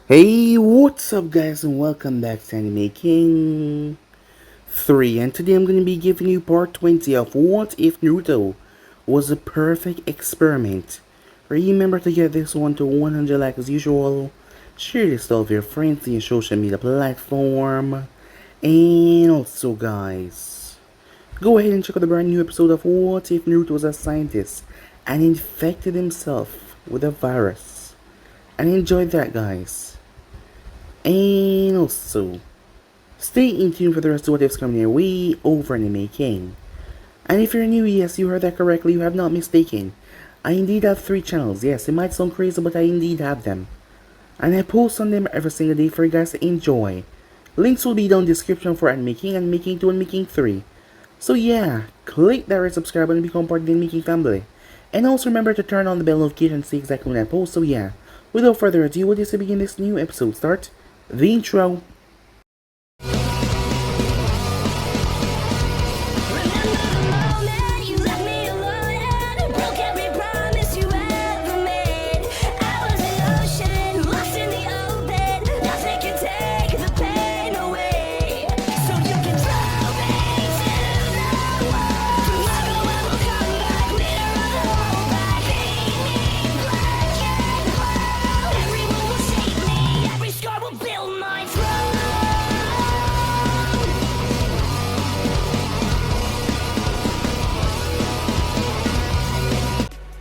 Hey, what's up guys and welcome back to Anime King 3, and today I'm going to be giving you part 20 of What If Naruto Was a Perfect Experiment. Remember to get this one to 100 likes as usual, share this with your friends in your social media platform, and also guys, go ahead and check out the brand new episode of What If Naruto Was a Scientist and Infected Himself with a Virus, and enjoy that guys. And also, stay in tune for the rest of what is coming your way over Anime King. And if you're new, yes, you heard that correctly, you have not mistaken. I indeed have 3 channels. Yes, it might sound crazy, but I indeed have them. And I post on them every single day for you guys to enjoy. Links will be down in the description for Anime King and Making 2 and Making 3. So yeah, click that red subscribe button and become part of the Making family. And also remember to turn on the bell notification to see exactly when I post. So yeah, without further ado, we'll just begin this new episode. Start the intro.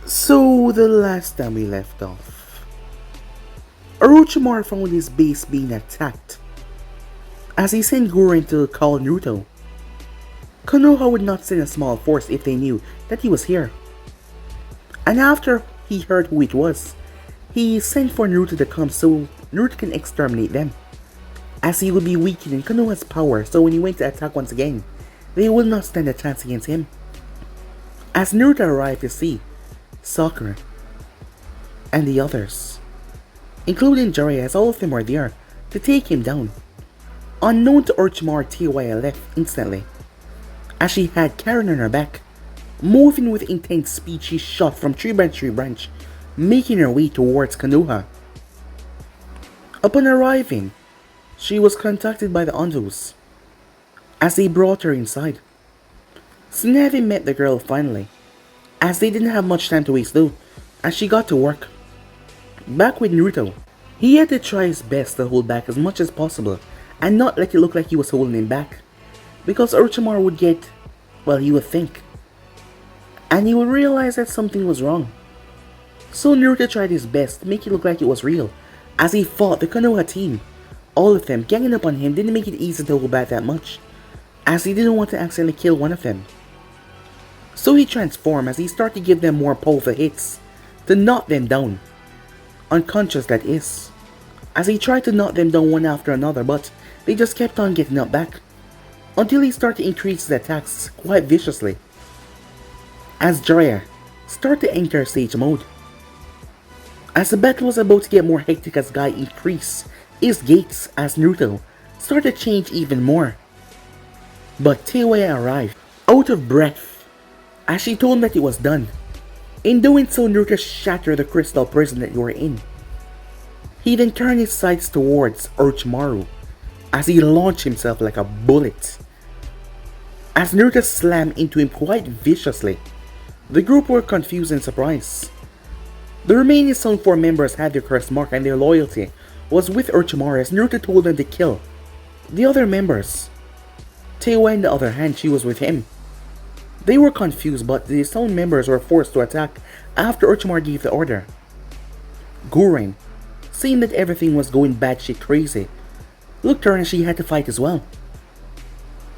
So, the last time we left off, Orochimaru found his base being attacked. As he sent Gurren to call Naruto, Konoha would not send a small force if they knew that he was here. And after he heard who it was, he sent for Naruto to come so Naruto can exterminate them. As he would be weakening Konoha's power, so when he went to attack once again, they would not stand a chance against him. As Naruto arrived to see Sakura, and the others, including Jiraiya, as all of them were there to take him down. Unknown to Orochimaru, Teiwaya left instantly. As she had Karen on her back, moving with intense speed, she shot from tree branch to branch, making her way towards Konoha. Upon arriving, she was contacted by the Ondos, as they brought her inside. Tsunade met the girl finally, as they didn't have much time to waste though, as she got to work. Back with Naruto, he had to try his best to hold back as much as possible and not let it look like he was holding him back, because Orochimaru would get, well, he would think, and he would realize that something was wrong. So Naruto tried his best to make it look like it was real, as he fought the Konoha team. All of them ganging up on him didn't make it easy to hold back that much, as he didn't want to accidentally kill one of them. So he transformed as he started to give them more powerful hits to knock them down. Unconscious, that is. As he tried to knock them down one after another, but they just kept on getting up back, until he started to increase his attacks quite viciously. As Jiraiya started to enter stage mode. As the battle was about to get more hectic as Guy increased his gates, as Naruto started to change even more. But Teiwaya arrived, out of breath, as she told him that it was done. In doing so, Naruto shattered the crystal prison that you were in. He then turned his sights towards Orochimaru, as he launched himself like a bullet. As Naruto slammed into him quite viciously, the group were confused and surprised. The remaining Sound 4 members had their curse mark, and their loyalty was with Orochimaru, as Naruto told them to kill the other members. Teiwaya, on the other hand, she was with him. They were confused, but the Sound members were forced to attack after Orochimaru gave the order. Gurren, seeing that everything was going batshit crazy, looked her and she had to fight as well.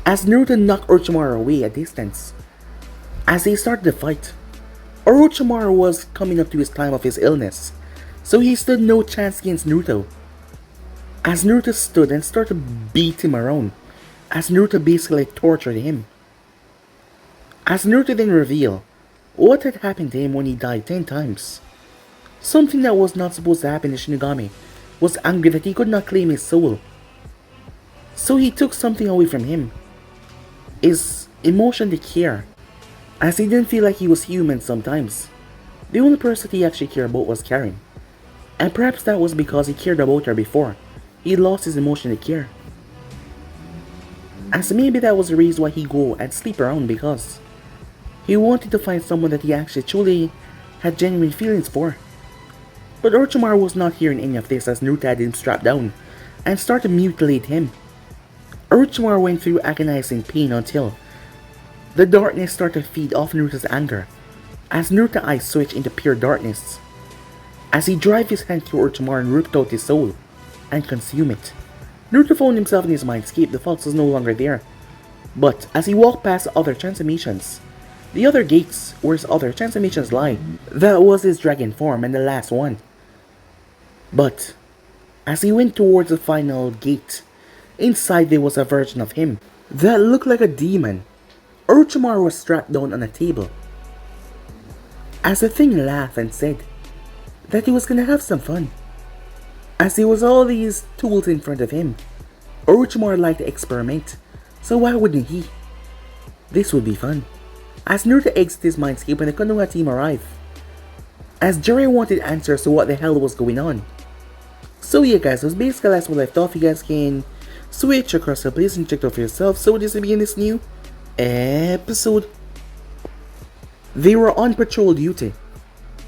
As Naruto knocked Orochimaru away a distance, as they started the fight, Orochimaru was coming up to his time of his illness, so he stood no chance against Naruto. As Naruto stood and started to beat him around, as Naruto basically tortured him. As Naruto then revealed what had happened to him when he died 10 times. Something that was not supposed to happen to Shinigami was angry that he could not claim his soul. So he took something away from him, his emotion to care, as he didn't feel like he was human sometimes. The only person he actually cared about was Karen. And perhaps that was because he cared about her before. He lost his emotion to care. And so maybe that was the reason why he go and sleep around, because he wanted to find someone that he actually truly had genuine feelings for. But Orochimaru was not hearing any of this as Naruto had him strapped down and started to mutilate him. Orochimaru went through agonizing pain until the darkness started to feed off Naruto's anger as Naruto's eyes switched into pure darkness. As he drove his hand through Orochimaru and ripped out his soul and consumed it. Naruto found himself in his mindscape. The fox was no longer there. But as he walked past other transformations, the other gates where his other transformations lie, that was his dragon form and the last one. But as he went towards the final gate, inside there was a version of him that looked like a demon. Orochimaru was strapped down on a table. As the thing laughed and said that he was gonna have some fun. As there was all these tools in front of him, Orochimaru liked to experiment, so why wouldn't he? This would be fun. As Naruto exited his mindscape when the Konoha team arrived, as Jiraiya wanted answers to what the hell was going on. So yeah guys, that's basically that's what I left off. You guys can switch across the place and check it out for yourself. So this will begin this new episode. They were on patrol duty.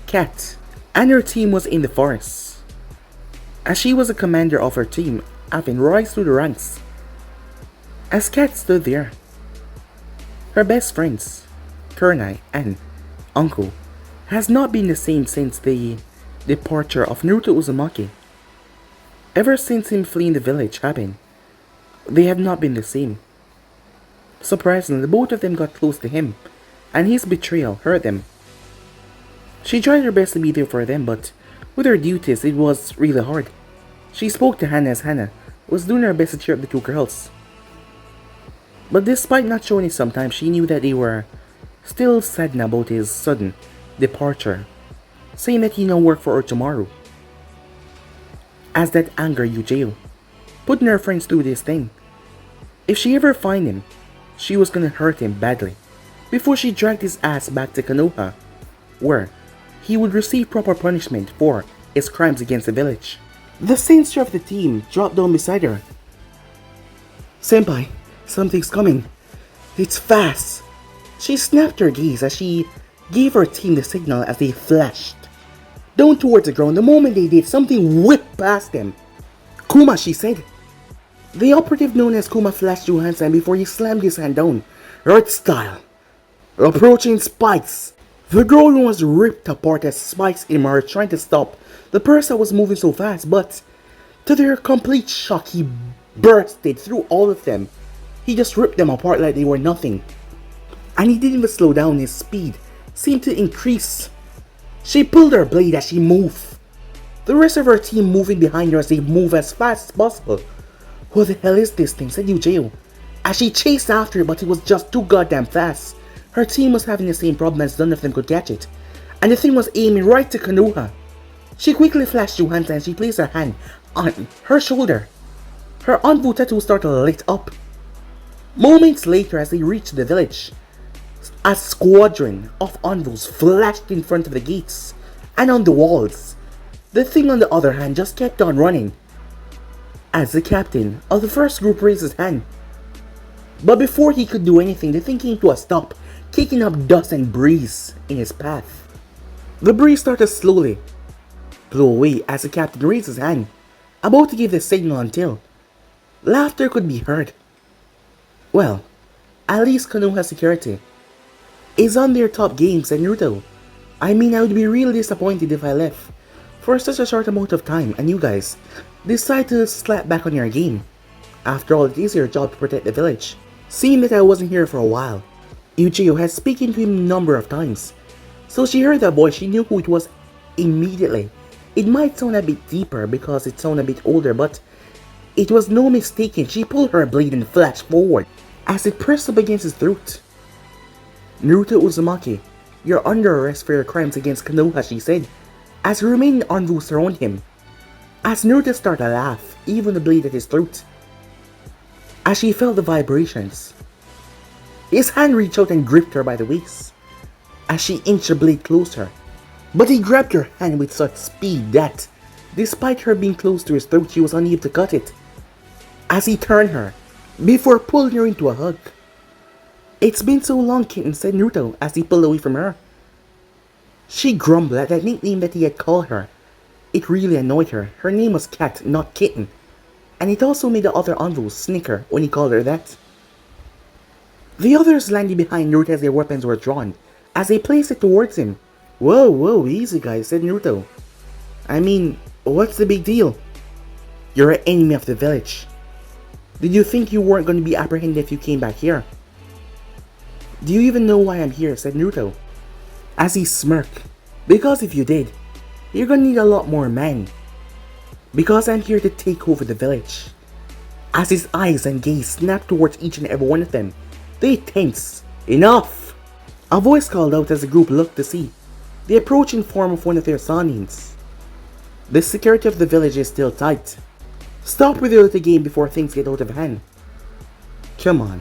Kat and her team was in the forest. As she was the commander of her team, having rise through the ranks. As Kat stood there, her best friends, Kurnai and Anko, has not been the same since the departure of Naruto Uzumaki. Ever since him fleeing the village happened, they have not been the same. Surprisingly, both of them got close to him, and his betrayal hurt them. She tried her best to be there for them, but with her duties, it was really hard. She spoke to Hana as Hana was doing her best to cheer up the two girls. But despite not showing it sometimes, she knew that they were still saddened about his sudden departure, saying that he now worked for Orochimaru. As that angered Yujiro, putting her friends through this thing. If she ever find him, she was gonna hurt him badly, before she dragged his ass back to Konoha, where he would receive proper punishment for his crimes against the village. The sensor of the team dropped down beside her. Senpai, something's coming. It's fast. She snapped her gaze as she gave her team the signal as they flashed down towards the ground. The moment they did, something whipped past them. Kuma, she said. The operative known as Kuma flashed through hands and before he slammed his hand down, Earth style, approaching spikes. The girl was ripped apart as spikes emerged, trying to stop the person was moving so fast, but to their complete shock, he bursted through all of them. He just ripped them apart like they were nothing. And he didn't even slow down. His speed seemed to increase. She pulled her blade as she moved. The rest of her team moving behind her as they move as fast as possible. What the hell is this thing? Said Yujiro. As she chased after it, but it was just too goddamn fast. Her team was having the same problem as none of them could catch it. And the thing was aiming right to Konoha. She quickly flashed through hands and she placed her hand on her shoulder. Her Anbu tattoo started to lit up. Moments later, as they reached the village, a squadron of Anvus flashed in front of the gates and on the walls. The thing on the other hand just kept on running. As the captain of the first group raised his hand. But before he could do anything, the thing came to a stop, kicking up dust and breeze in his path. The breeze started slowly blow away as the captain raised his hand, about to give the signal until laughter could be heard. Well, at least Konoha security is on their top games than Naruto. I mean, I would be really disappointed if I left for such a short amount of time and you guys decide to slap back on your game. After all, it is your job to protect the village. Seeing that I wasn't here for a while, Yujiro had spoken to him a number of times. So she heard that voice, she knew who it was immediately. It might sound a bit deeper because it sounded a bit older, but it was no mistaking. She pulled her blade and flashed forward as it pressed up against his throat. Naruto Uzumaki, you're under arrest for your crimes against Konoha, she said, as her remaining Anvus surrounded him. As Naruto started to laugh, even the blade at his throat. As she felt the vibrations, his hand reached out and gripped her by the waist as she inched the blade closer. But he grabbed her hand with such speed that Despite her being close to his throat, she was unable to cut it. As he turned her, before pulling her into a hug. "It's been so long, kitten," said Naruto as he pulled away from her. She grumbled at that nickname that he had called her. It really annoyed her. Her name was Cat, not Kitten. And it also made the other envoys snicker when he called her that. The others landed behind Naruto as their weapons were drawn, as they placed it towards him. Whoa, easy guys," said Naruto. "I mean, what's the big deal? You're an enemy of the village. Did you think you weren't going to be apprehended if you came back here?" "Do you even know why I'm here?" said Naruto, as he smirked. "Because if you did, you're gonna need a lot more men. Because I'm here to take over the village." As his eyes and gaze snapped towards each and every one of them, they tensed. "Enough!" A voice called out as the group looked to see the approaching form of one of their Sanins. "The security of the village is still tight. Stop with your little game before things get out of hand." "Come on.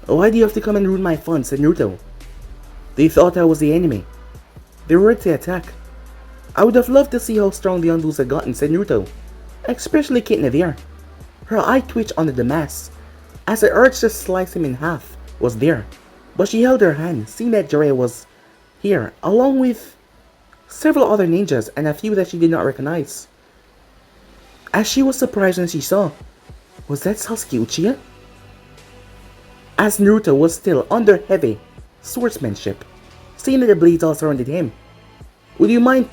Why do you have to come and ruin my fun?" said Naruto. "They thought I was the enemy. They were ready to attack. I would have loved to see how strong the Andals had gotten," said Naruto, especially Kitten there. Her eye twitched under the mask, as the urge to slice him in half was there, but she held her hand, seeing that Jiraiya was here, along with several other ninjas and a few that she did not recognize. As she was surprised when she saw, was that Sasuke Uchiha? As Naruto was still under heavy swordsmanship, seeing that the blades all surrounded him. "Would you mind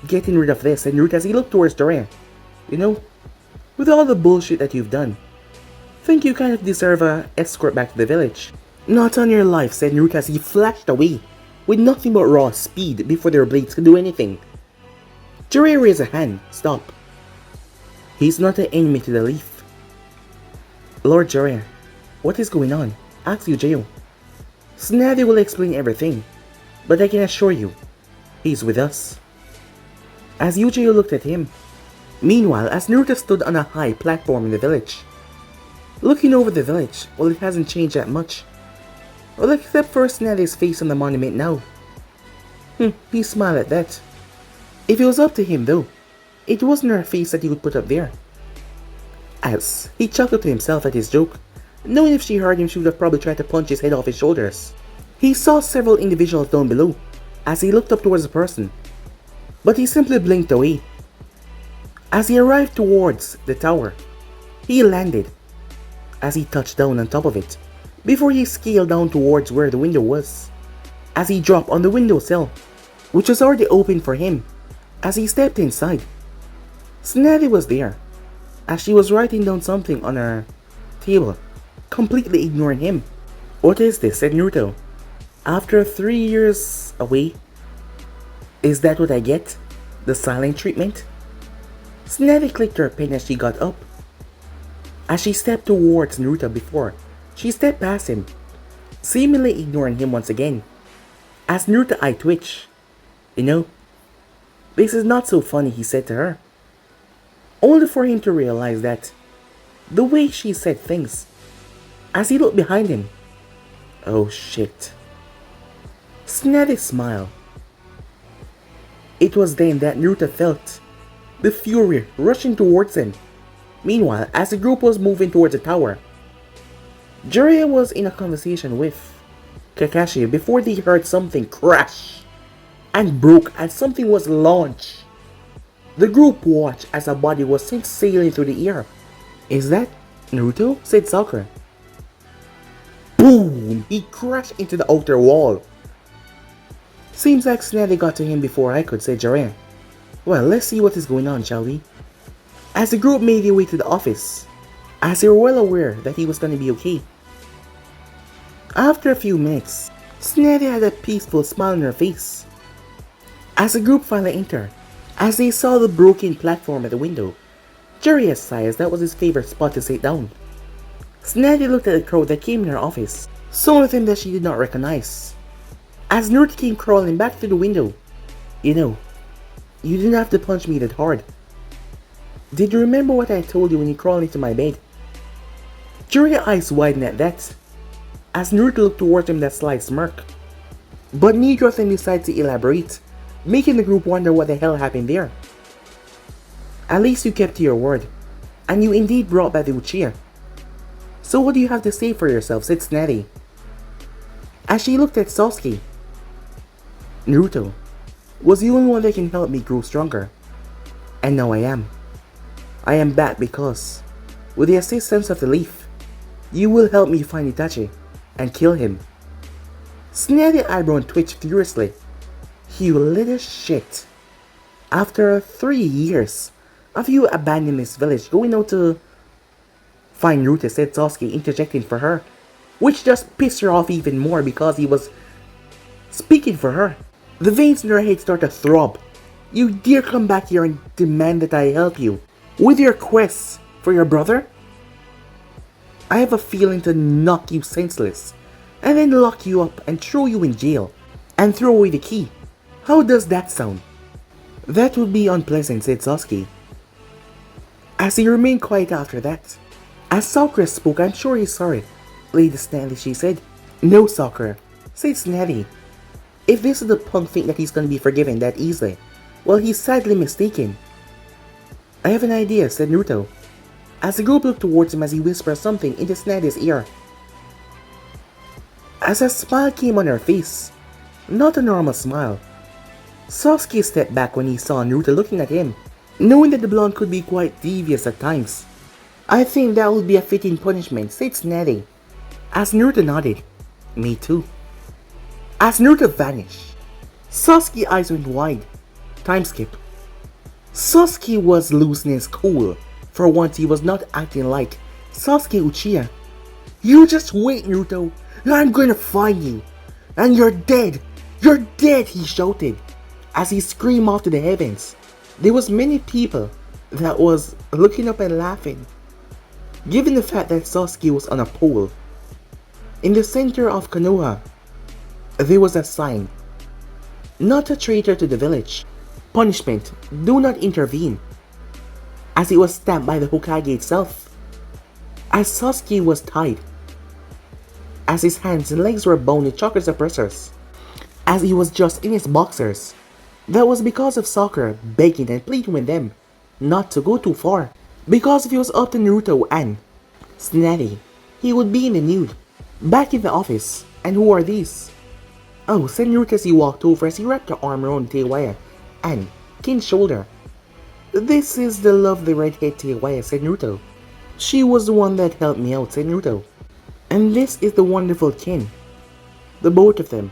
getting rid of this?" said Naruto as he looked towards Jiraiya. "You know, with all the bullshit that you've done, think you kind of deserve a escort back to the village." "Not on your life," said Naruto as he flashed away with nothing but raw speed before their blades could do anything. Jiraiya raised a hand. "Stop. He's not an enemy to the leaf." "Lord Jiraiya, what is going on?" asked Uchiha. "Snazzy will explain everything, but I can assure you, he's with us." As Uchiha looked at him. Meanwhile, as Naruto stood on a high platform in the village, looking over the village, well, it hasn't changed that much. Well, except for Snazzy's face on the monument now. He smiled at that. If it was up to him though, it wasn't her face that he would put up there. As he chuckled to himself at his joke, knowing if she heard him she would have probably tried to punch his head off his shoulders. He saw several individuals down below as he looked up towards the person, but he simply blinked away. As he arrived towards the tower, he landed as he touched down on top of it, before he scaled down towards where the window was. As he dropped on the windowsill, which was already open for him, as he stepped inside, Snazzy was there, as she was writing down something on her table, completely ignoring him. "What is this?" said Naruto. "After 3 years away, is that what I get? The silent treatment?" Snazzy clicked her pen as she got up. As she stepped towards Naruto before, she stepped past him, seemingly ignoring him once again. As Naruto's eye twitched. "You know, this is not so funny," he said to her. Only for him to realize that the way she said things, as he looked behind him. Oh shit. Snazzy smiled. It was then that Naruto felt the fury rushing towards him. Meanwhile, as the group was moving towards the tower, Jiraiya was in a conversation with Kakashi before they heard something crash and broke as something was launched. The group watched as a body was sent sailing through the air. "Is that Naruto?" said Sakura. Boom! He crashed into the outer wall. "Seems like Snazzy got to him before I could," said Jiraiya. "Well, let's see what is going on, shall we?" As the group made their way to the office, as they were well aware that he was going to be okay. After a few minutes, Snazzy had a peaceful smile on her face. As the group finally entered, as they saw the broken platform at the window, Jiraiya sighed as that was his favorite spot to sit down. Snazzy looked at the crowd that came in her office, some of them that she did not recognize. As Naruto came crawling back to the window. "You know, you didn't have to punch me that hard. Did you remember what I told you when you crawled into my bed?" Jiraiya's eyes widened at that, as Naruto looked towards him with that slight smirk. But neither of them decided to elaborate, making the group wonder what the hell happened there. At least you kept to your word, and you indeed brought back the Uchiha. So what do you have to say for yourself, said Snatty. As she looked at Sasuke, Naruto was the only one that can help me grow stronger. And now I am. I am back because, with the assistance of the leaf, you will help me find Itachi and kill him. Snatty eyebrow twitched furiously. You little shit. After 3 years of you abandoning this village, going out to find Naruto, said Sasuke, interjecting for her, which just pissed her off even more because he was speaking for her. The veins in her head start to throb. You dare come back here and demand that I help you with your quest for your brother? I have a feeling to knock you senseless, and then lock you up and throw you in jail, and throw away the key. How does that sound? That would be unpleasant, said Sasuke, as he remained quiet after that. As Sakura spoke, I'm sure he's sorry, Lady Snatty, she said. No, Sakura, said Snatty. If this is the punk think that he's gonna be forgiven that easily, well, he's sadly mistaken. I have an idea, said Naruto, as the group looked towards him as he whispered something into Snatty's ear. As a smile came on her face, not a normal smile, Sasuke stepped back when he saw Naruto looking at him, knowing that the blonde could be quite devious at times. I think that would be a fitting punishment, said Snatty, as Naruto nodded. Me too. As Naruto vanished, Sasuke's eyes went wide. Time skip. Sasuke was losing his cool. For once he was not acting like Sasuke Uchiha. You just wait, Naruto. I'm gonna find you. And you're dead. You're dead, he shouted as he screamed off to the heavens. There was many people that was looking up and laughing, given the fact that Sasuke was on a pole. In the center of Konoha, there was a sign. Not a traitor to the village. Punishment, do not intervene. As it was stamped by the Hokage itself. As Sasuke was tied. As his hands and legs were bound with chakra suppressors. As he was just in his boxers. That was because of Sakura begging and pleading with them not to go too far. Because if he was up to Naruto and Snatty, he would be in the nude. Back in the office. And who are these? Oh, said Naruto as he walked over as he wrapped her arm around Teiwaya and Kin's shoulder. This is the lovely redhead Teiwaya, said Naruto. She was the one that helped me out, said Naruto. And this is the wonderful Kin. The both of them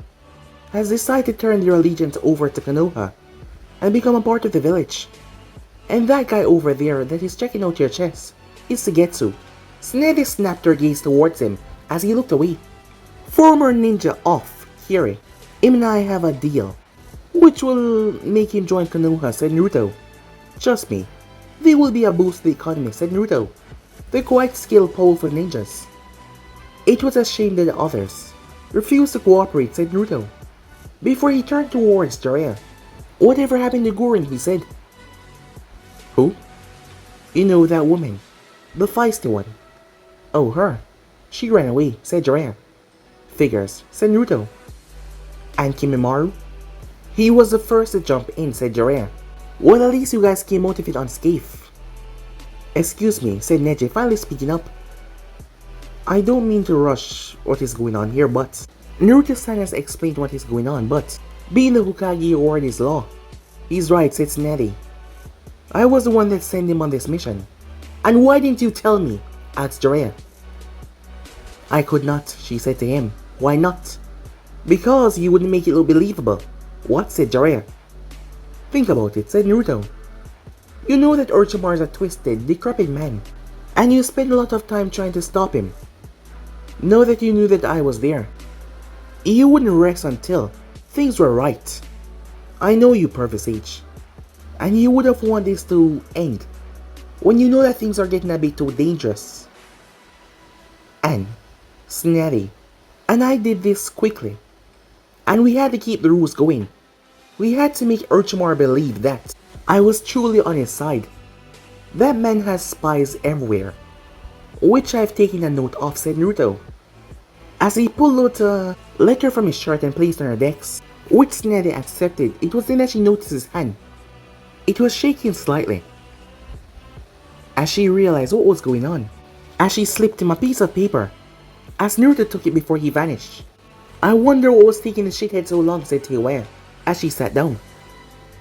has decided to turn their allegiance over to Konoha and become a part of the village. And that guy over there that is checking out your chest is Sugetsu. Snatty snapped her gaze towards him as he looked away. Former ninja off, Kiri. Him and I have a deal, which will make him join Konoha, said Naruto. Trust me, they will be a boost to the economy, said Naruto. They're quite skilled, powerful ninjas. It was a shame that the others refused to cooperate, said Naruto, before he turned towards Jiraiya. Whatever happened to Gurren, he said. Who? You know that woman, the feisty one. Oh, her. She ran away, said Jiraiya. Figures, said Naruto. And Kimimaro? He was the first to jump in, said Jiraiya. Well, at least you guys came out of it unscathed. Excuse me, said Neji, finally speaking up. I don't mean to rush what is going on here, but Naruto-san has explained what is going on, but being the Hokage ordered his law. He's right, said Snatty. I was the one that sent him on this mission. And why didn't you tell me? Asked Jiraiya. I could not, she said to him. Why not? Because you wouldn't make it look believable. What? Said Jiraiya. Think about it, said Naruto. You know that Orochimaru is a twisted, decrepit man, and you spent a lot of time trying to stop him. Know that you knew that I was there. You wouldn't rest until things were right. I know you, Purvis H. And you would have wanted this to end when you know that things are getting a bit too dangerous. And Snatty and I did this quickly. And we had to keep the rules going. We had to make Orochimaru believe that I was truly on his side. That man has spies everywhere, which I've taken a note of, said Naruto, as he pulled out a letter from his shirt and placed on her desk, which Snatty accepted. It was then that she noticed his hand. It was shaking slightly. as she realized what was going on, as she slipped him a piece of paper, as Naruto took it before he vanished. I wonder what was taking the shithead so long, said Taewon, as she sat down.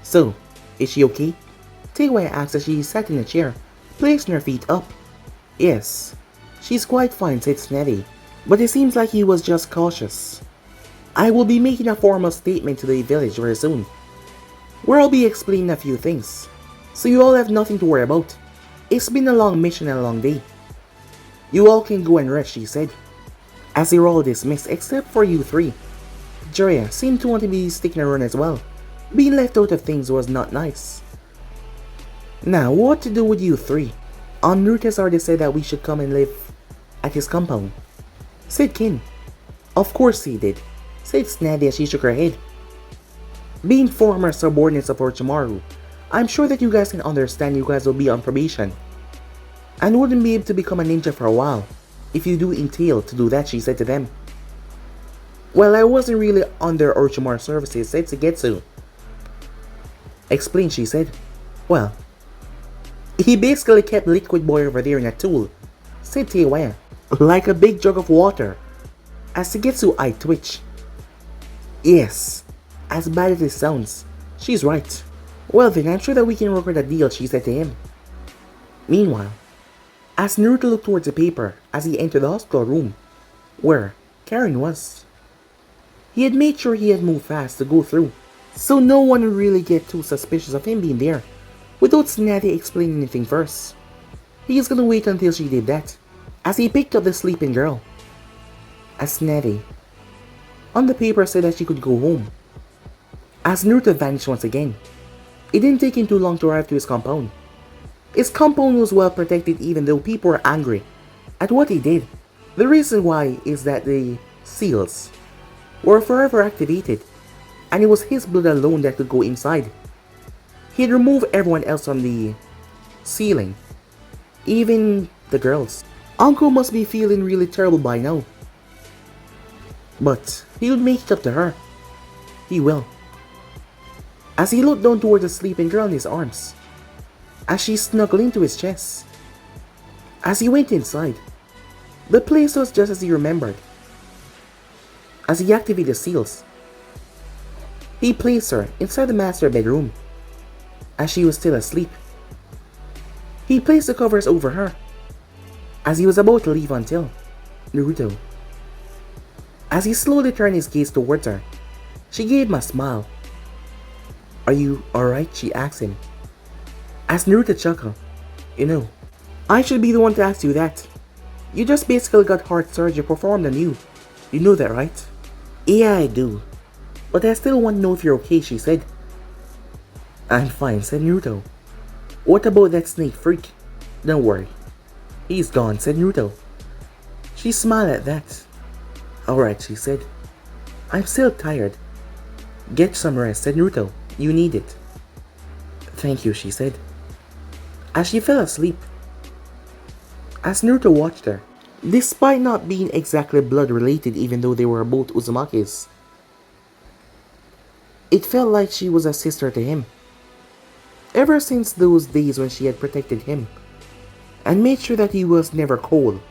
So, is she okay? Taewon asked as she sat in a chair, placing her feet up. Yes, she's quite fine, said Snevy, but it seems like he was just cautious. I will be making a formal statement to the village very soon, where I'll be explaining a few things, so you all have nothing to worry about. It's been a long mission and a long day. You all can go and rest, she said, as they were all dismissed except for you three. Jiraiya seemed to want to be sticking around as well. Being left out of things was not nice. Now, what to do with you three? Naruto's already said that we should come and live at his compound, said Kin. Of course he did, said Snady as she shook her head. Being former subordinates of Orochimaru, I'm sure that you guys can understand you guys will be on probation, and wouldn't be able to become a ninja for a while, if you do entail to do that, she said to them. Well, I wasn't really under Orochimaru services, said Sugetsu. Explain, she said. Well, he basically kept Liquid Boy over there in a tool, said Taewon, like a big jug of water, as Sugetsu eye twitched. Yes, as bad as it sounds, she's right. Well then, I'm sure that we can work out a deal, she said to him. Meanwhile, as Naruto looked towards the paper as he entered the hospital room, where Karen was, he had made sure he had moved fast to go through, so no one would really get too suspicious of him being there, without Snatty explaining anything first. He was gonna wait until she did that, as he picked up the sleeping girl. As Snatty, on the paper, said that she could go home. As Naruto vanished once again, it didn't take him too long to arrive to his compound. His compound was well protected even though people were angry at what he did. The reason why is that the seals were forever activated, and it was his blood alone that could go inside. He had removed everyone else from the ceiling, even the girls. Anko must be feeling really terrible by now, but he would make it up to her. He will. As he looked down toward the sleeping girl in his arms, as she snuggled into his chest. As he went inside, the place was just as he remembered. As he activated the seals, he placed her inside the master bedroom, as she was still asleep. He placed the covers over her, as he was about to leave until Naruto. As he slowly turned his gaze towards her, she gave him a smile. Are you alright? She asked him. As Naruto chuckled, you know, I should be the one to ask you that. You just basically got heart surgery performed on you. You know that, right? Yeah, I do. But I still want to know if you're okay, she said. I'm fine, said Naruto. What about that snake freak? Don't worry. He's gone, said Naruto. She smiled at that. Alright, she said. I'm still tired. Get some rest, said Naruto. You need it. Thank you, she said, as she fell asleep. As Naruto watched her, despite not being exactly blood related even though they were both Uzumakis, it felt like she was a sister to him. Ever since those days when she had protected him, and made sure that he was never cold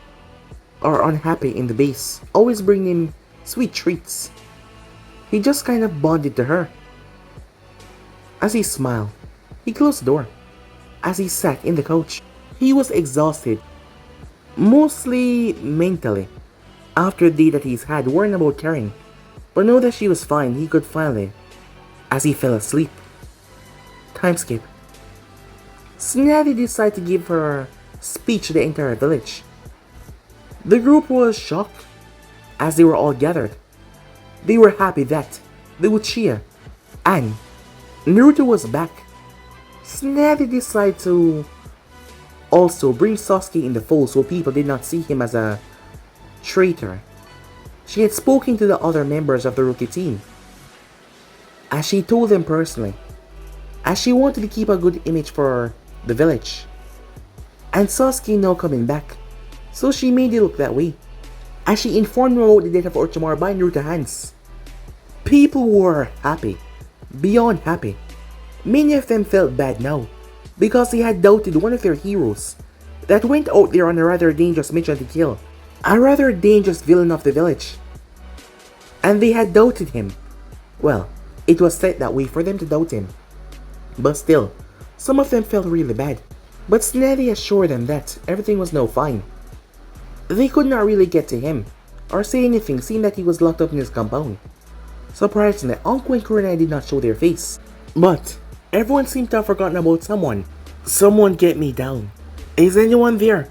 or unhappy in the base, always bringing him sweet treats, he just kind of bonded to her. As he smiled, he closed the door. As he sat in the couch, he was exhausted, mostly mentally, after the day that he's had worrying about Karen. But now that she was fine, he could finally, as he fell asleep. Time skip. Snatty decided to give her speech to the entire village. The group was shocked as they were all gathered. They were happy that the Uchiha and Naruto was back. Snatty decided to also bring Sasuke in the fold so people did not see him as a traitor. She had spoken to the other members of the rookie team, as she told them personally, as she wanted to keep a good image for the village. And Sasuke now coming back, so she made it look that way, as she informed them about the death of Orochimaru by Naruto's hands. People were happy, beyond happy. Many of them felt bad now, because they had doubted one of their heroes, that went out there on a rather dangerous mission to kill a rather dangerous villain of the village. And they had doubted him. Well, it was set that way for them to doubt him. But still, some of them felt really bad. But Snevy assured them that everything was now fine. They could not really get to him, or say anything seeing that he was locked up in his compound. Surprisingly, Anko and Kurenai did not show their face. But everyone seemed to have forgotten about someone. Someone get me down. Is anyone there?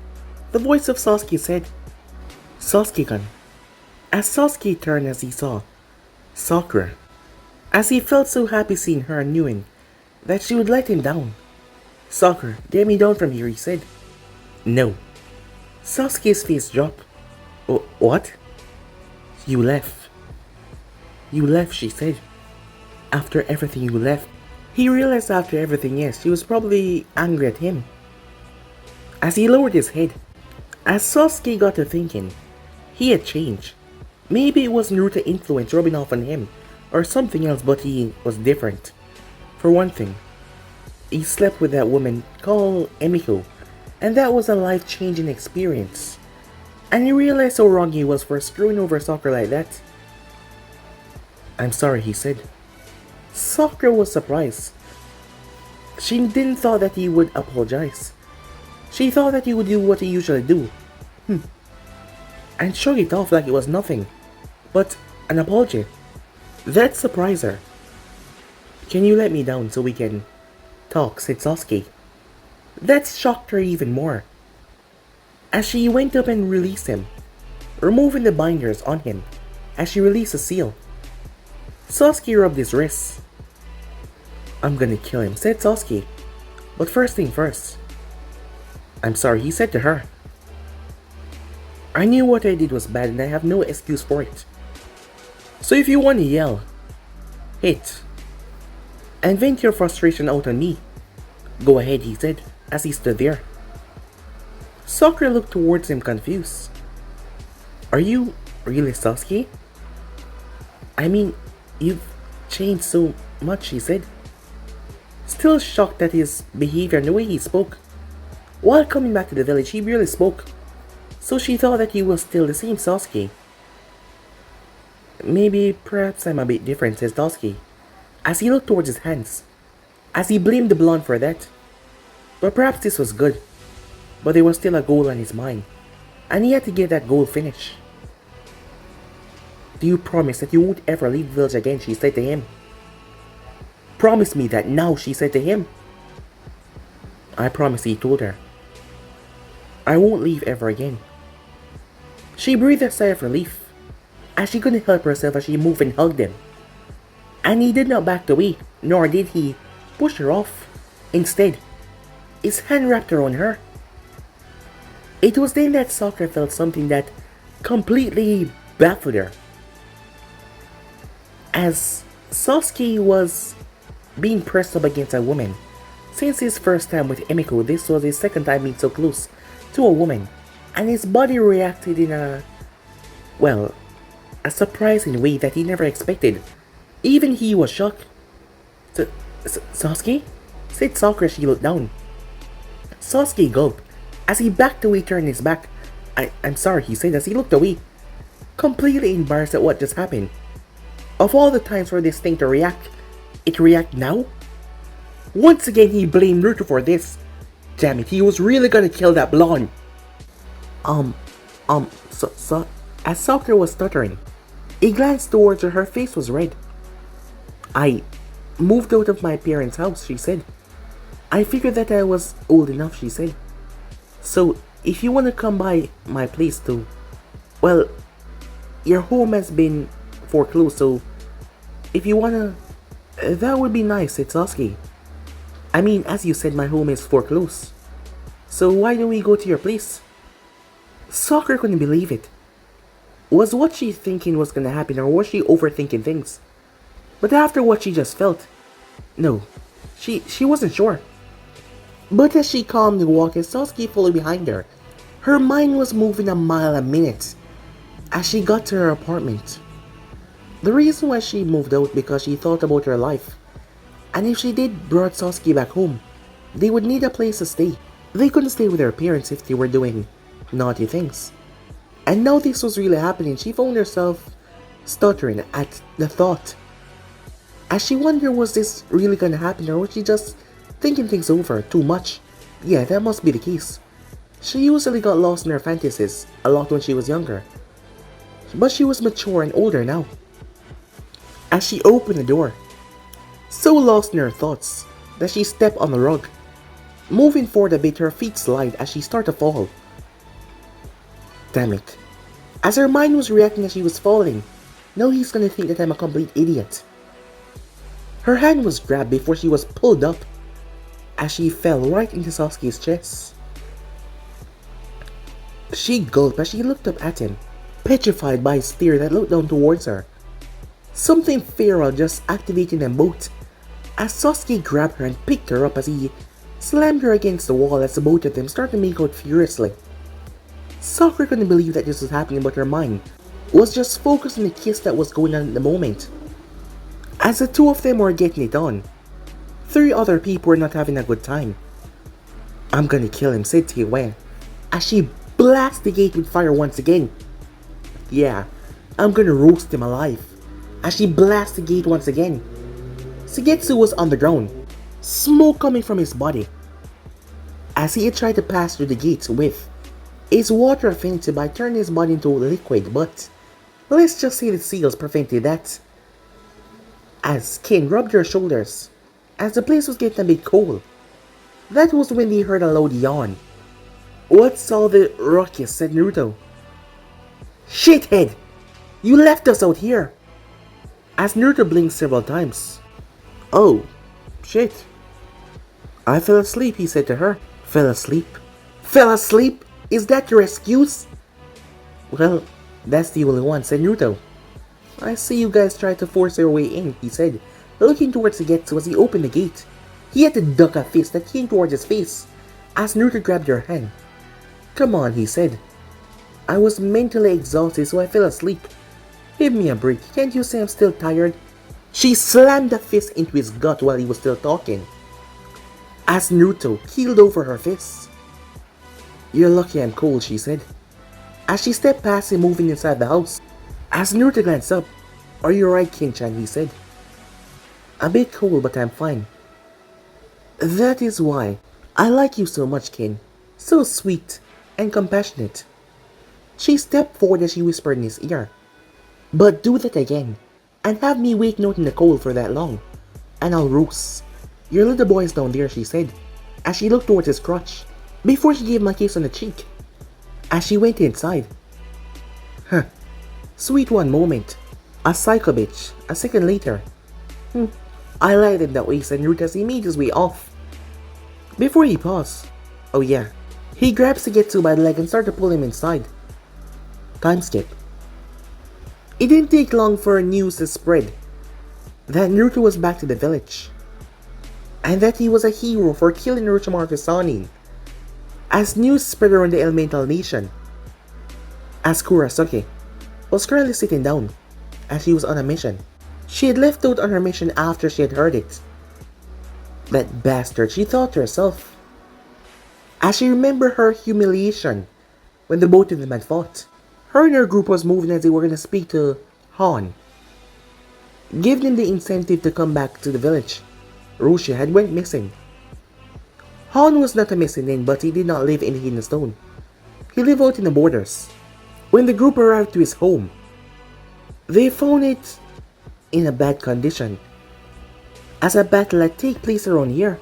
The voice of Sasuke said. Sasuke-kun. As Sasuke turned as he saw Sakura, as he felt so happy seeing her and knowing that she would let him down. Sakura, get me down from here, he said. No. Sasuke's face dropped. What? You left. You left, she said. After everything you left. He realized after everything, yes, she was probably angry at him. As he lowered his head, as Sasuke got to thinking, he had changed. Maybe it was Naruto influence rubbing off on him, or something else, but he was different. For one thing, he slept with that woman called Emiko, and that was a life-changing experience. And he realized how wrong he was for screwing over Sakura like that. I'm sorry, he said. Sakura was surprised. She didn't thought that he would apologize. She thought that he would do what he usually do. And shrugged it off like it was nothing. But an apology. That surprised her. Can you let me down so we can talk, said Sasuke. That shocked her even more. As she went up and released him, removing the binders on him as she released a seal. Sasuke rubbed his wrists. I'm gonna kill him, said Sasuke. But first thing first. I'm sorry, he said to her. I knew what I did was bad and I have no excuse for it. So if you want to yell, hit, and vent your frustration out on me, go ahead, he said, as he stood there. Sakura looked towards him confused. Are you really Sasuke? I mean, you've changed so much, he said. Still shocked at his behavior and the way he spoke. While coming back to the village, he barely spoke. So she thought that he was still the same Sasuke. Maybe, perhaps I'm a bit different, says Sasuke, as he looked towards his hands, as he blamed the blonde for that. But perhaps this was good. But there was still a goal on his mind, and he had to get that goal finished. Do you promise that you won't ever leave the village again, she said to him. Promise me that now, she said to him. I promise, he told her. I won't leave ever again. She breathed a sigh of relief, as she couldn't help herself as she moved and hugged him. And he did not back away, nor did he push her off. Instead, his hand wrapped around her. It was then that Sakura felt something that completely baffled her. As Sasuke was being pressed up against a woman, since his first time with Emiko, this was his second time being so close to a woman, and his body reacted in a surprising way that he never expected. Even he was shocked. Sasuke? Said Sakura as she looked down. Sasuke gulped. As he backed away, turned his back. I'm sorry, he said as he looked away, completely embarrassed at what just happened. Of all the times for this thing to react, it reacted now? Once again, he blamed Naruto for this. Damn it, he was really gonna kill that blonde. As Sakura was stuttering, he glanced towards her. Her face was red. I moved out of my parents' house, she said. I figured that I was old enough, she said. So, if you want to come by my place too, well, your home has been foreclosed, so if you wanna, that would be nice, said Sasuke. I mean, as you said, my home is foreclosed. So why don't we go to your place? Sakura couldn't believe it. Was what she thinking was gonna happen, or was she overthinking things? But after what she just felt, no, she wasn't sure. But as she calmly walked as Sasuke followed behind her, her mind was moving a mile a minute as she got to her apartment. The reason why she moved out because she thought about her life, and if she did brought Sasuke back home, they would need a place to stay. They couldn't stay with their parents if they were doing naughty things. And now this was really happening. She found herself stuttering at the thought. As she wondered, was this really gonna happen, or was she just thinking things over too much? Yeah, that must be the case. She usually got lost in her fantasies a lot when she was younger. But she was mature and older now. As she opened the door, so lost in her thoughts that she stepped on the rug. Moving forward a bit, her feet slide as she started to fall. Damn it. As her mind was reacting as she was falling, now he's gonna think that I'm a complete idiot. Her hand was grabbed before she was pulled up as she fell right into Sasuke's chest. She gulped as she looked up at him, petrified by his stare that looked down towards her. Something feral just activated them both as Sasuke grabbed her and picked her up as he slammed her against the wall as the both of them started to make out furiously. Sakura couldn't believe that this was happening, but her mind was just focused on the kiss that was going on at the moment. As the two of them were getting it on, 3 other people were not having a good time. "I'm gonna kill him," said Taewen, as she blasted the gate with fire once again. "Yeah, I'm gonna roast him alive," as she blasted the gate once again. Suigetsu was on the ground, smoke coming from his body, as he had tried to pass through the gate with his water affinity by turning his body into liquid, but let's just say the seals prevented that. As Ken rubbed her shoulders, as the place was getting a bit cold, that was when they heard a loud yawn. "What's all the ruckus?" said Naruto. "Shithead! You left us out here!" As Naruto blinked several times. "Oh, shit. I fell asleep," he said to her. "Fell asleep? Fell asleep? Is that your excuse?" "Well, that's the only one," said Naruto. "I see you guys tried to force your way in," he said, looking towards Suigetsu as he opened the gate. He had to duck a fist that came towards his face as Naruto grabbed her hand. "Come on," he said. "I was mentally exhausted, so I fell asleep. Give me a break. Can't you say I'm still tired?" She slammed the fist into his gut while he was still talking, as Naruto keeled over her fist. "You're lucky I'm cold," she said, as she stepped past him moving inside the house. As Naruto glanced up, "Are you alright, Kin-chan?" he said. "A bit cold, but I'm fine." "That is why I like you so much, Kin. So sweet and compassionate." She stepped forward as she whispered in his ear, "But do that again, and have me waiting out in the cold for that long, and I'll roast. Your little boy's down there," she said, as she looked towards his crotch, before she gave him a kiss on the cheek. As she went inside. "Huh. Sweet one moment. A psycho bitch. A second later. I like it that way," said Naruto as he made his way off. Before he paused. Oh yeah. He grabbed Suigetsu by the leg and started to pull him inside. Time skip. It didn't take long for news to spread that Naruto was back to the village, and that he was a hero for killing Orochimaru Sanin. As news spread around the elemental nation, as Kurosaki was currently sitting down, as she was on a mission. She had left out on her mission after she had heard it. That bastard, she thought to herself, as she remembered her humiliation when the both of them had fought. Her and her group was moving as they were going to speak to Han, giving him the incentive to come back to the village. Roshi had went missing. Han was not a missing name, but he did not live in the Hidden Stone. He lived out in the borders. When the group arrived to his home, they found it in a bad condition, as a battle had taken place around here.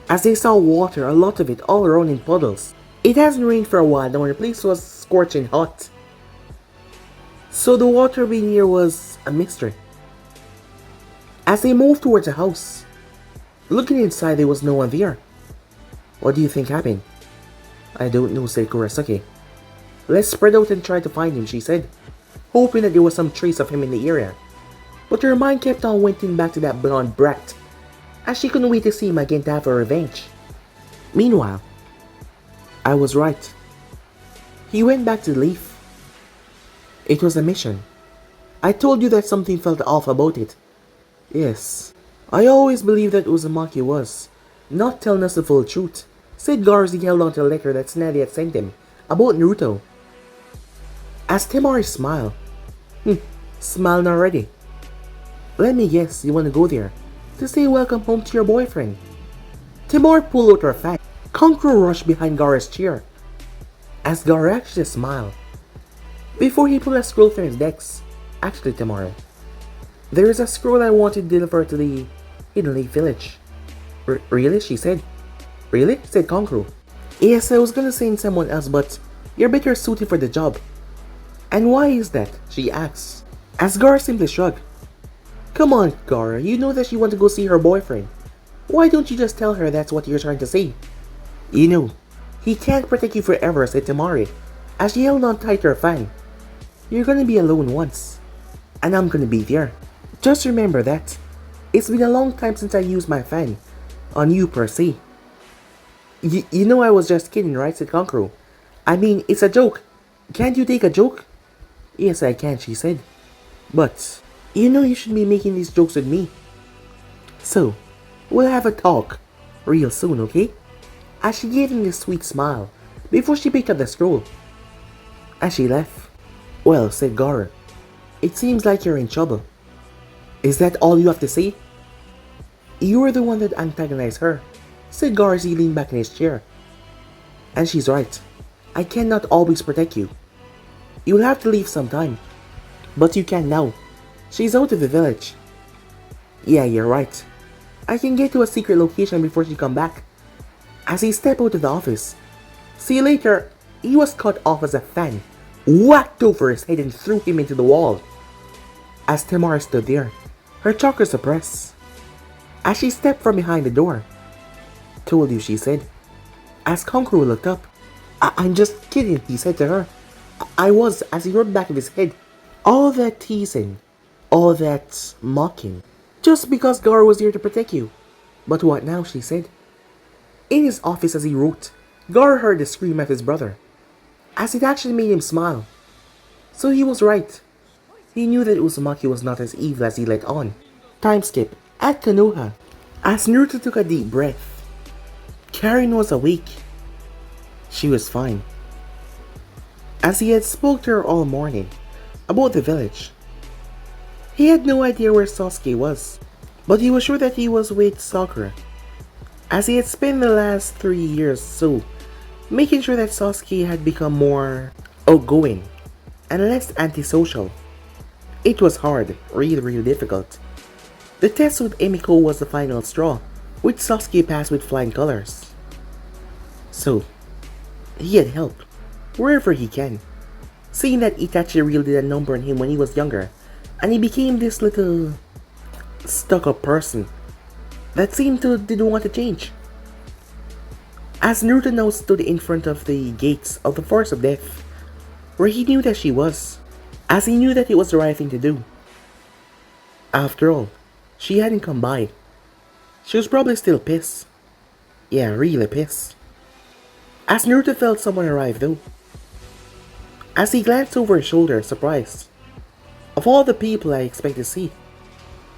As they saw water, a lot of it all around in puddles. It hasn't rained for a while now and the place was scorching hot, so the water being here was a mystery. As they moved towards the house, looking inside, there was no one there. "What do you think happened?" "I don't know," said Kurosaki. "Let's spread out and try to find him," she said, hoping that there was some trace of him in the area. But her mind kept on wending back to that blonde brat, as she couldn't wait to see him again to have her revenge. Meanwhile, I was right. He went back to the Leaf. It was a mission. I told you that something felt off about it. Yes, I always believed that Uzumaki was not telling us the full truth. said Garza held onto the letter that Snazzy had sent him about Naruto. As Temari smiled. Smiling already. Let me guess, you want to go there to say welcome home to your boyfriend. Temari pulled out her fang. Kankuro rushed behind Gaara's chair. As Gaara actually smiled. Before he pulled a scroll from his decks. Actually, Temari, there is a scroll I want to deliver to the Hidden Lake village. Really? She said. Really? Said Kankuro. Yes, I was gonna send someone else, but you're better suited for the job. And why is that? She asks. As Gaara simply shrugged. Come on, Gaara, you know that you want to go see her boyfriend. Why don't you just tell her that's what you're trying to say? You know, he can't protect you forever, said Temari, as she held on tight to her fang. You're gonna be alone once, and I'm gonna be there. Just remember that. It's been a long time since I used my fang on you per se. You know I was just kidding, right? Said Kankuro. I mean, it's a joke. Can't you take a joke? Yes, I can, she said. But, you know you should be making these jokes with me. So, we'll have a talk real soon, okay? As she gave him this sweet smile before she picked up the scroll. As she left. Well, said Gaara, it seems like you're in trouble. Is that all you have to say? You were the one that antagonized her, said Gaara as he leaned back in his chair. And she's right. I cannot always protect you. You'll have to leave sometime. But you can now. She's out of the village. Yeah, you're right. I can get to a secret location before she come back. As he stepped out of the office. See you later. He was cut off as a fan, whacked over his head and threw him into the wall. As Temari stood there, her chakra suppressed. As she stepped from behind the door. Told you, she said. As Kankuro looked up. I'm just kidding, he said to her. I was, as he rubbed back of his head. All that teasing, all that mocking, just because Gaara was here to protect you. But what now, she said. In his office as he wrote, Gaara heard the scream of his brother, as it actually made him smile. So he was right. He knew that Uzumaki was not as evil as he let on. Time skip, at Konoha, as Naruto took a deep breath. Karin was awake. She was fine. As he had spoke to her all morning about the village. He had no idea where Sasuke was, but he was sure that he was with Sakura, as he had spent the last 3 years so, making sure that Sasuke had become more outgoing and less antisocial. It was hard, really difficult. The test with Emiko was the final straw, which Sasuke passed with flying colors. So, he had help, wherever he can, seeing that Itachi really did a number on him when he was younger, and he became this little stuck-up person that seemed to didn't want to change. As Naruto now stood in front of the gates of the Forest of Death, where he knew that she was, as he knew that it was the right thing to do. After all, she hadn't come by. She was probably still pissed. Yeah, really pissed. As Naruto felt someone arrive though. As he glanced over his shoulder, surprised. Of all the people I expect to see,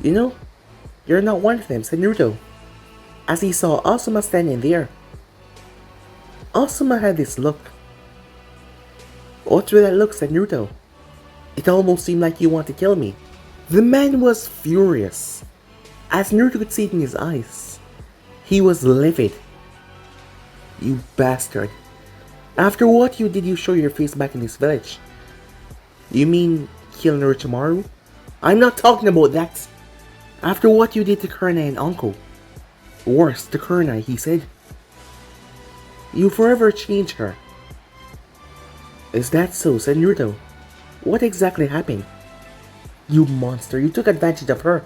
you know, you're not one of them, said Naruto, as he saw Asuma standing there. Asuma had this look. What's with that look, said Naruto. It almost seemed like you want to kill me. The man was furious, as Naruto could see it in his eyes. He was livid. You bastard. After what you did, you show your face back in this village. You mean kill Orochimaru? I'm not talking about that. After what you did to Kurna and Anko. Worse, to Kurna, he said. You forever changed her. Is that so, said Naruto. What exactly happened? You monster, you took advantage of her.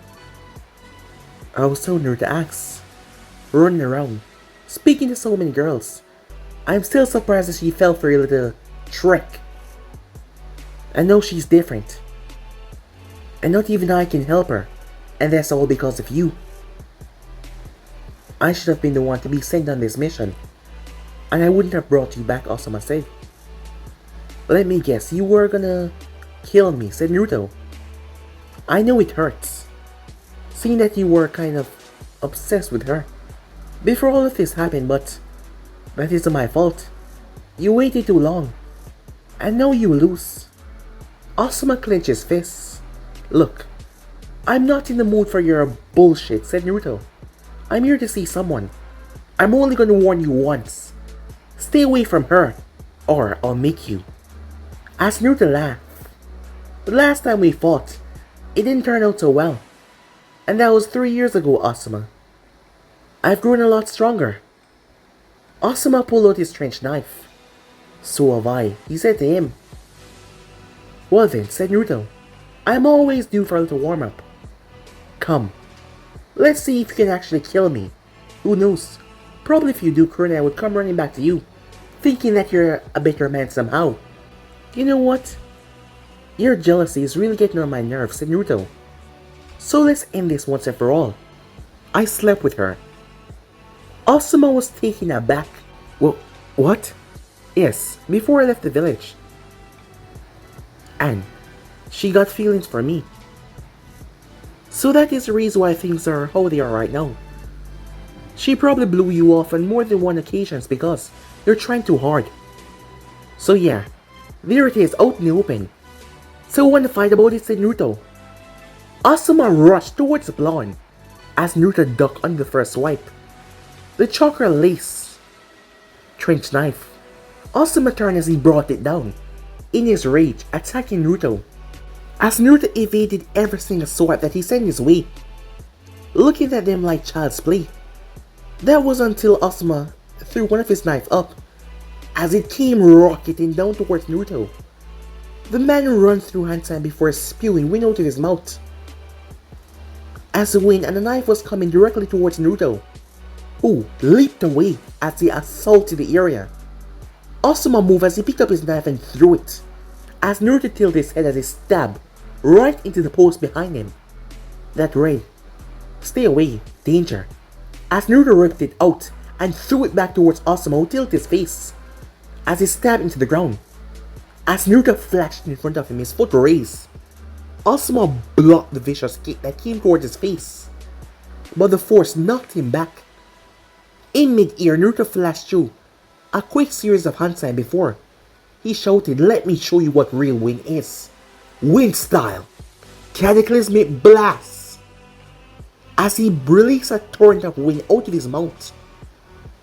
How so, Naruto asks. Running around, speaking to so many girls. I'm still surprised that she fell for your little trick. I know she's different. And not even I can help her. And that's all because of you. I should have been the one to be sent on this mission. And I wouldn't have brought you back, Asuma said. Let me guess, you were gonna kill me, said Naruto. I know it hurts, seeing that you were kind of obsessed with her before all of this happened, but That isn't my fault. You waited too long. And now you lose. Asuma clenches fists. Look, I'm not in the mood for your bullshit, said Naruto. I'm here to see someone. I'm only gonna warn you once. Stay away from her, or I'll make you. As Naruto laughed. The last time we fought, it didn't turn out so well. And that was 3 years ago, Asuma. I've grown a lot stronger. Asuma pulled out his trench knife. So have I, he said to him. Well then, said Naruto, I'm always due for a little warm-up. Come, let's see if you can actually kill me. Who knows? Probably if you do, Kurona would come running back to you, thinking that you're a better man somehow. You know what? Your jealousy is really getting on my nerves, said Naruto. So let's end this once and for all. I slept with her. Asuma was taken aback. Well, what? Yes, before I left the village. And she got feelings for me. So that is the reason why things are how they are right now. She probably blew you off on more than one occasion because you're trying too hard. So yeah, there it is out in the open. So want to fight about it, said Naruto. Asuma rushed towards the blonde as Naruto ducked under the first swipe. The chakra lace trench knife. Asuma turned as he brought it down, in his rage, attacking Naruto. As Naruto evaded every single swipe that he sent his way, looking at them like child's play. That was until Asuma threw one of his knives up, as it came rocketing down towards Naruto. The man ran through Hansan before spewing wind out of his mouth. As the wind and the knife was coming directly towards Naruto, who leaped away as he assaulted the area. Asuma moved as he picked up his knife and threw it, as Naruto tilted his head as he stabbed right into the post behind him. That read, "Stay away, danger," as Naruto ripped it out and threw it back towards Asuma, who tilted his face as he stabbed into the ground. As Naruto flashed in front of him, his foot raised. Asuma blocked the vicious kick that came towards his face, but the force knocked him back. In mid-air, Naruto flashed through a quick series of Hansan before he shouted, "Let me show you what real wind is. Wind style. Cataclysmic blast." As he released a torrent of wind out of his mouth.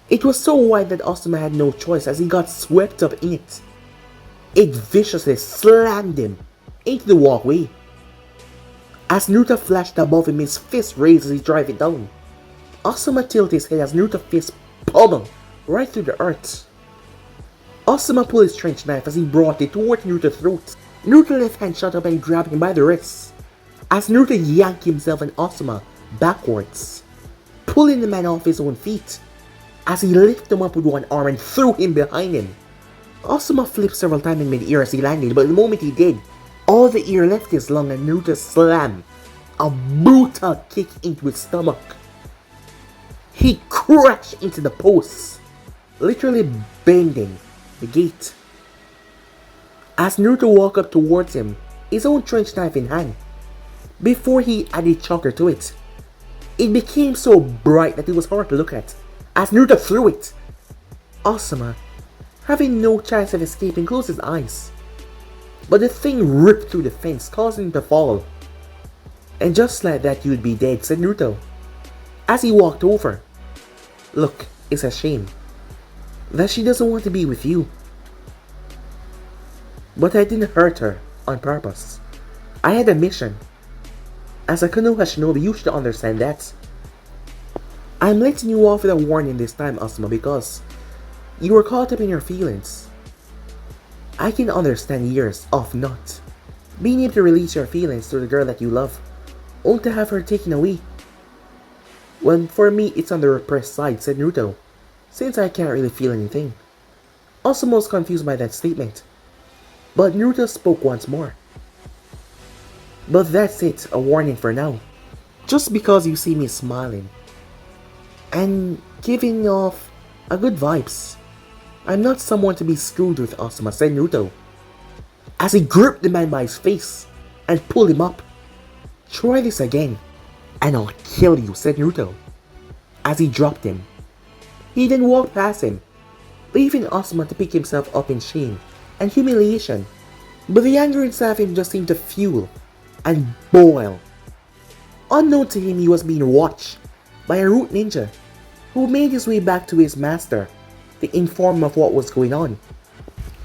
It was so wide that Asuma had no choice as he got swept up in it. It viciously slammed him into the walkway. As Naruto flashed above him, his fist raised as he drove it down. Asuma tilted his head as Naruto's fist pummeled right through the earth. Asuma pulled his trench knife as he brought it towards Naruto's throat. Naruto's left hand shot up and grabbed him by the wrist, as Naruto yanked himself and Asuma backwards, pulling the man off his own feet, as he lifted him up with one arm and threw him behind him. Asuma flipped several times in mid-air as he landed, but the moment he did, all the air left his lung and Naruto slammed a brutal kick into his stomach. He crashed into the post, literally bending the gate. As Naruto walked up towards him, his own trench knife in hand, before he added chakra to it, it became so bright that it was hard to look at. As Naruto threw it, Asuma, having no chance of escaping, closed his eyes. But the thing ripped through the fence, causing him to fall. "And just like that you'd be dead," said Naruto, as he walked over. "Look, it's a shame that she doesn't want to be with you. But I didn't hurt her on purpose. I had a mission. As a Konoha shinobi, you should understand that. I'm letting you off with a warning this time, Asuma, because you were caught up in your feelings. I can understand years of not being able to release your feelings to the girl that you love, only to have her taken away. Well, for me, it's on the repressed side," said Naruto, "since I can't really feel anything." Asuma was confused by that statement, but Naruto spoke once more. "But that's it, a warning for now. Just because you see me smiling and giving off a good vibes, I'm not someone to be screwed with, Asuma," said Naruto, as he gripped the man by his face and pulled him up. "Try this again, and I'll kill you," said Naruto, as he dropped him. He then walked past him leaving Asuma to pick himself up in shame and humiliation. But the anger inside him just seemed to fuel and boil. Unknown to him, he was being watched by a root ninja who made his way back to his master to inform him of what was going on,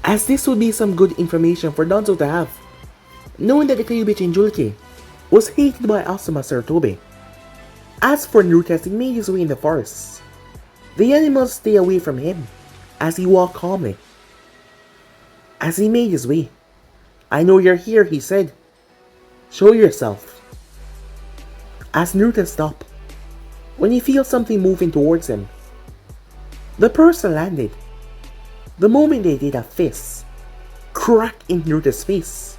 as this would be some good information for Danzo to have, knowing that the Kyuubi Jinchuriki was hated by Asuma Sarutobi. As for Naruto, as he made his way in the forest, the animals stay away from him as he walked calmly. As he made his way, "I know you're here," he said. "Show yourself." As Naruto stopped, when he feels something moving towards him, the person landed. The moment they did, a fist cracked in Naruto's face.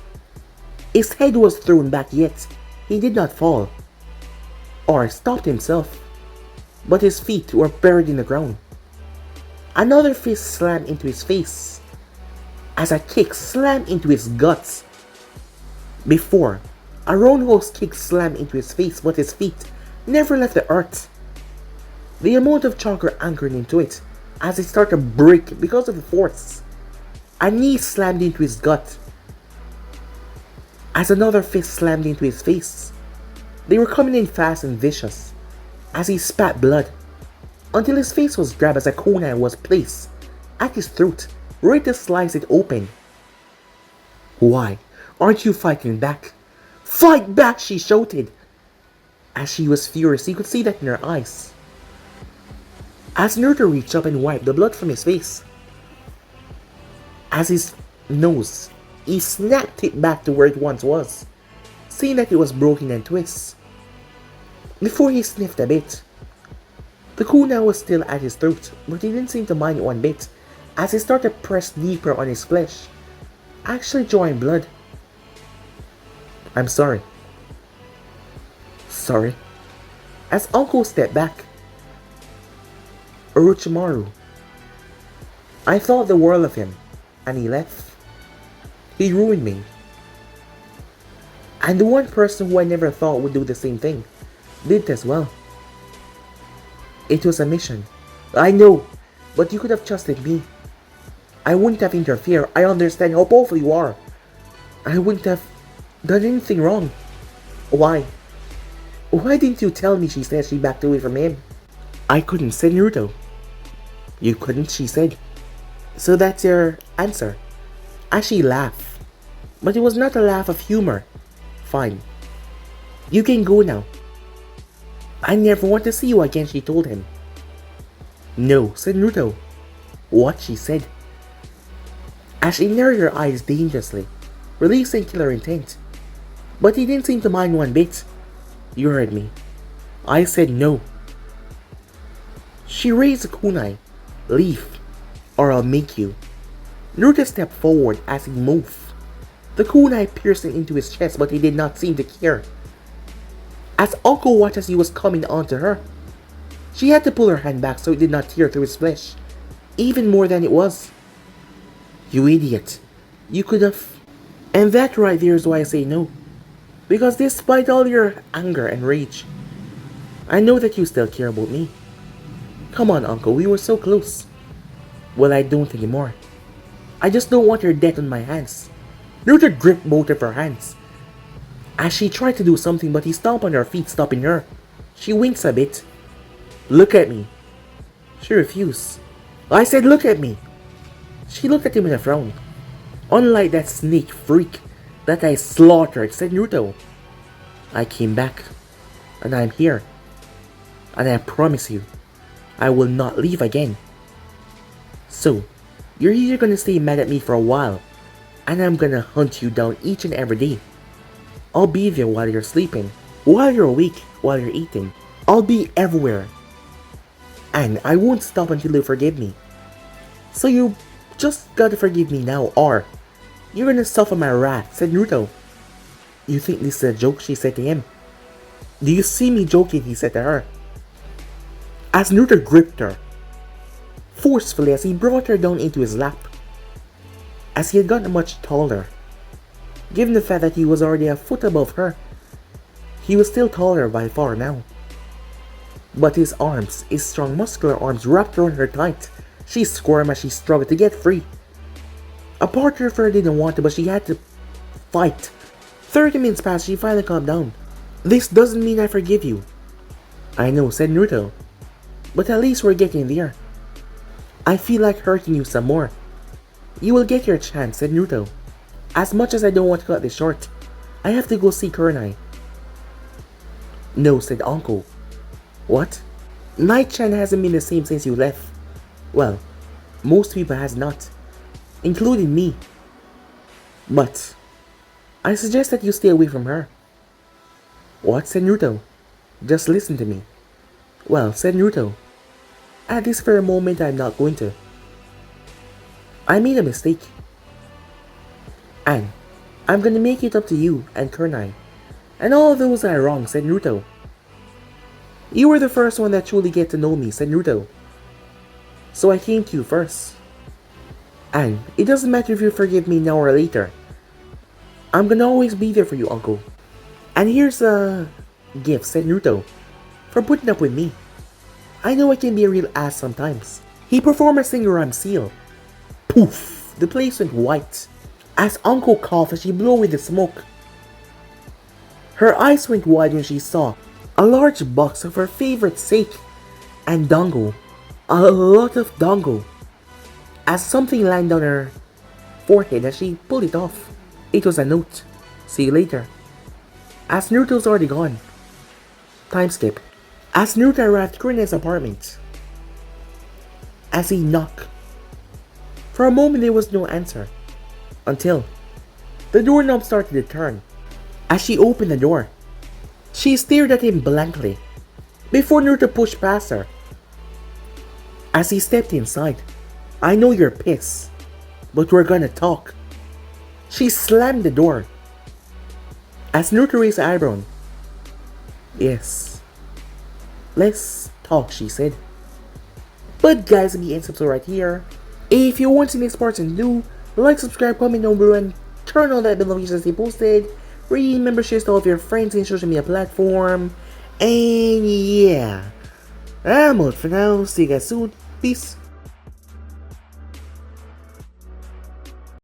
His head was thrown back, yet he did not fall or stopped himself, but his feet were buried in the ground. Another fist slammed into his face as a kick slammed into his guts. Before, a roundhouse kick slammed into his face, but his feet never left the earth. The amount of chakra anchored into it as it started to break because of the force. A knee slammed into his gut as another fist slammed into his face. They were coming in fast and vicious as he spat blood until his face was grabbed as a kunai was placed at his throat, ready to slice it open. "Why aren't you fighting back? Fight back!" she shouted. As she was furious, he could see that in her eyes. As Naruto reached up and wiped the blood from his face, as his nose, he snapped it back to where it once was, seeing that it was broken and twisted. Before he sniffed a bit, the kunai was still at his throat, but he didn't seem to mind it one bit as he started to press deeper on his flesh, actually drawing blood. "I'm sorry." "Sorry?" As Anko stepped back. "Orochimaru. I thought the world of him, and he left. He ruined me. And the one person who I never thought would do the same thing did as well. It was a mission. I know, but you could have trusted me. I wouldn't have interfered. I understand how powerful you are. I wouldn't have done anything wrong. Why? Why didn't you tell me?" she said. She backed away from him. "I couldn't," said Naruto. "You couldn't," she said. "So that's your answer?" As she laughed. But it was not a laugh of humor. "Fine. You can go now. I never want to see you again," she told him. "No," said Naruto. "What?" she said. As she narrowed her eyes dangerously, releasing killer intent. But he didn't seem to mind one bit. "You heard me. I said no." She raised the kunai. "Leave, or I'll make you." Naruto stepped forward as he moved, the kunai piercing into his chest, but he did not seem to care. As Anko watched as he was coming onto her, she had to pull her hand back so it did not tear through his flesh, even more than it was. "You idiot. You could have..." And that right there is why I say no. Because despite all your anger and rage, I know that you still care about me. Come on, Anko, we were so close. Well, I don't anymore. I just don't want your death on my hands. Naruto gripped both of her hands as she tried to do something, but he stomped on her feet, stopping her. She winks a bit. "Look at me." She refused. "I said look at me." She looked at him with a frown. "Unlike that snake freak that I slaughtered," said Naruto. "I came back, and I'm here. And I promise you, I will not leave again. So, you're either gonna stay mad at me for a while, and I'm gonna hunt you down each and every day. I'll be there while you're sleeping, while you're awake, while you're eating. I'll be everywhere. And I won't stop until you forgive me. So you just gotta forgive me now, or you're gonna suffer my wrath," said Naruto. "You think this is a joke?" she said to him. "Do you see me joking?" he said to her. As Naruto gripped her forcefully as he brought her down into his lap. As he had gotten much taller, given the fact that he was already a foot above her, he was still taller by far now. But his arms, his strong muscular arms, wrapped around her tight She squirmed as she struggled to get free. A partner of her didn't want to, but she had to fight. 30 minutes passed, she finally calmed down. This doesn't mean I forgive you. I know, said Naruto. But at least we're getting there. I feel like hurting you some more. You will get your chance, said Naruto. As much as I don't want to cut this short, I have to go see Kurenai. No, said Anko. What? Night-chan hasn't been the same since you left. Well, most people has not, including me. But I suggest that you stay away from her. What? Said Naruto. Just listen to me. Well, said Naruto. At this very moment, I'm not going to. I made a mistake. And I'm gonna make it up to you and Kurenai. And all those are wrong, said Naruto. You were the first one that truly get to know me, said Naruto. So I came to you first. And it doesn't matter if you forgive me now or later. I'm gonna always be there for you, Uncle. And here's a gift, said Naruto, for putting up with me. I know I can be a real ass sometimes. He performed a single rhyme seal. Poof! The place went white as Anko coughed as she blew away the smoke. Her eyes went wide when she saw a large box of her favorite sake and dango. A lot of dango. As something landed on her forehead as she pulled it off. It was a note. See you later. As Naruto's already gone. Time skip. As Naruto arrived at Kurenai's apartment. As he knocked. For a moment there was no answer. Until the doorknob started to turn. As she opened the door, she stared at him blankly before Naruto pushed past her. As he stepped inside, I know you're pissed, but we're gonna talk. She slammed the door. As Naruto raised an eyebrow. Yes. Let's talk, she said. But guys, the end episode right here. If you want to see next parts and do, like, subscribe, comment down below, and turn on that bell notification to stay posted. Remember, share to all of your friends and social media platform. And yeah, I'm out for now. See you guys soon. Peace.